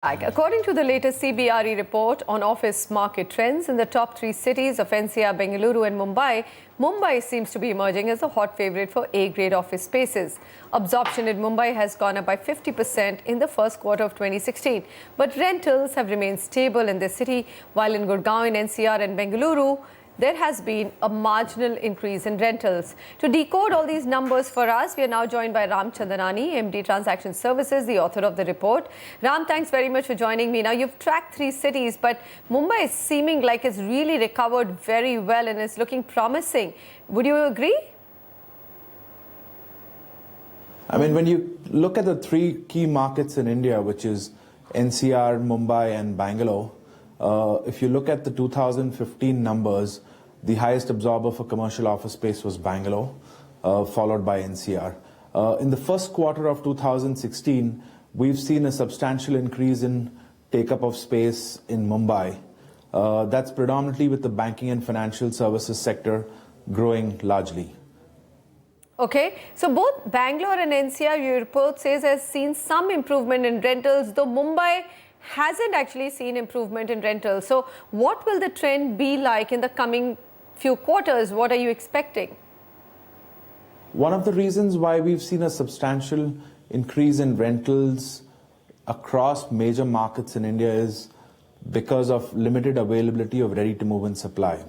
According to the latest CBRE report on office market trends in the top three cities of NCR, Bengaluru and Mumbai, Mumbai seems to be emerging as a hot favorite for A-grade office spaces. Absorption in Mumbai has gone up by 50% in the first quarter of 2016. But rentals have remained stable in this city, while in Gurgaon, NCR and Bengaluru, there has been a marginal increase in rentals. To decode all these numbers for us, we are now joined by Ram Chandani, MD Transaction Services, the author of the report. Ram, thanks very much for joining me. Now, you've tracked three cities, but Mumbai is seeming like it's really recovered very well and is looking promising. Would you agree? I mean, when you look at the three key markets in India, which is NCR, Mumbai and Bangalore, if you look at the 2015 numbers, the highest absorber for commercial office space was Bangalore, followed by NCR. In the first quarter of 2016, we've seen a substantial increase in take-up of space in Mumbai. That's predominantly with the banking and financial services sector growing largely. Okay, so both Bangalore and NCR, your report says, has seen some improvement in rentals, though Mumbai hasn't actually seen improvement in rentals. So what will the trend be like in the coming few quarters? What are you expecting? One of the reasons why we've seen a substantial increase in rentals across major markets in India is because of limited availability of ready-to-move-in supply.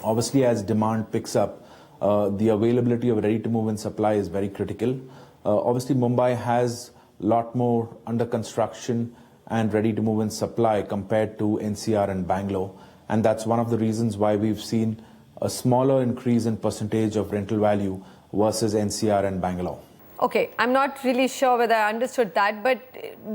Obviously, as demand picks up, the availability of ready-to-move-in supply is very critical. Obviously, Mumbai has a lot more under construction and ready-to-move-in supply compared to NCR and Bangalore. And that's one of the reasons why we've seen a smaller increase in percentage of rental value versus NCR and Bangalore. Okay, I'm not really sure whether I understood that, but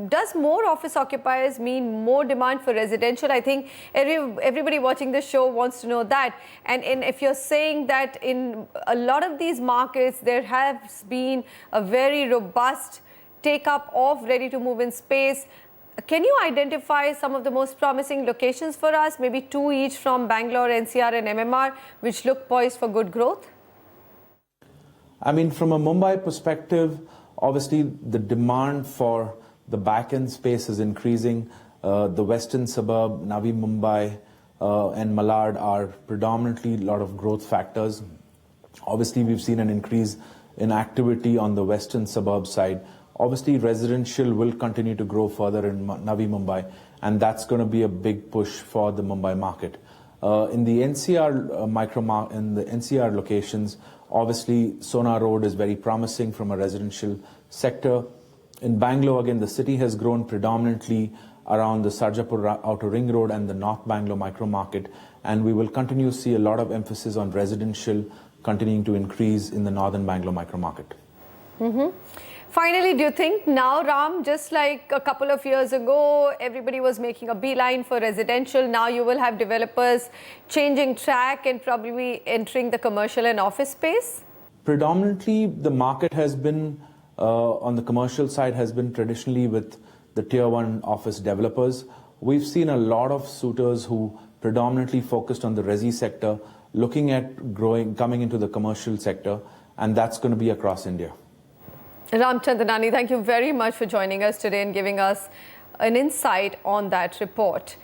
does more office occupiers mean more demand for residential? I think everybody watching this show wants to know that. And if you're saying that in a lot of these markets, there has been a very robust take-up of ready-to-move-in space, can you identify some of the most promising locations for us, maybe two each from Bangalore, NCR and MMR, which look poised for good growth? I mean, from a Mumbai perspective, obviously the demand for the back-end space is increasing. The western suburb, Navi Mumbai and Malad are predominantly a lot of growth factors. Obviously, we've seen an increase in activity on the western suburb side. Obviously, residential will continue to grow further in Navi Mumbai, and that's going to be a big push for the Mumbai market. In the NCR locations, obviously, Sona Road is very promising from a residential sector. In Bangalore, again, the city has grown predominantly around the Sarjapur Outer Ring Road and the North Bangalore micro market, and we will continue to see a lot of emphasis on residential continuing to increase in the Northern Bangalore micro market. Finally, do you think now, Ram, just like a couple of years ago, everybody was making a beeline for residential, now you will have developers changing track and probably entering the commercial and office space? Predominantly, the market has been, on the commercial side, has been traditionally with the tier one office developers. We've seen a lot of suitors who predominantly focused on the resi sector, looking at coming into the commercial sector, and that's going to be across India. Ram Chandani, thank you very much for joining us today and giving us an insight on that report.